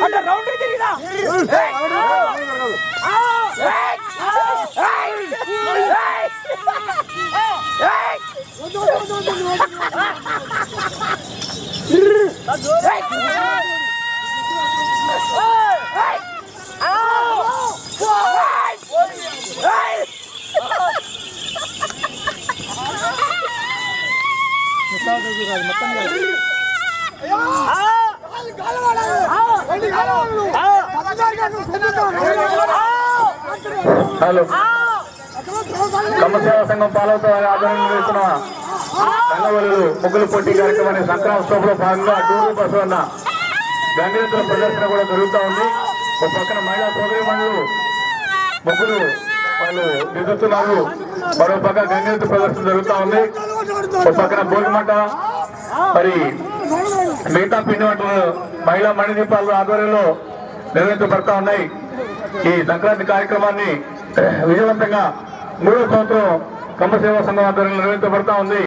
అంటే రౌండ్ తిరిగినా హలో కమ్మసేవ సంఘం పాలవుతో ఆధ్వర్యంలో వేస్తున్న రంగవల్లులు ముగ్గులు పోటీ కార్యక్రమాన్ని సంక్రాంతిలో భాగంగా టూరు బస్సు అన్న గంగిరెద్దుల ప్రదర్శన కూడా జరుగుతూ ఉంది. ఒక పక్కన మహిళా సోదరి మనులు ముగ్గులు వాళ్ళు దిద్దుతున్నారు, మరో పక్క గంగిరెద్దు ప్రదర్శన జరుగుతూ ఉంది. ఒక పక్కన భోగిమంట మరి మిగతా పిండి వంటలు మహిళా మణిదీపాల ఆధ్వర్యంలో నిర్వహించబడతా ఉన్నాయి. ఈ సంక్రాంతి కార్యక్రమాన్ని విజయవంతంగా 3వ సంవత్సరం కమ్మసేవా సంఘం ఆధ్వర్యంలో నిర్వహించబడతా ఉంది.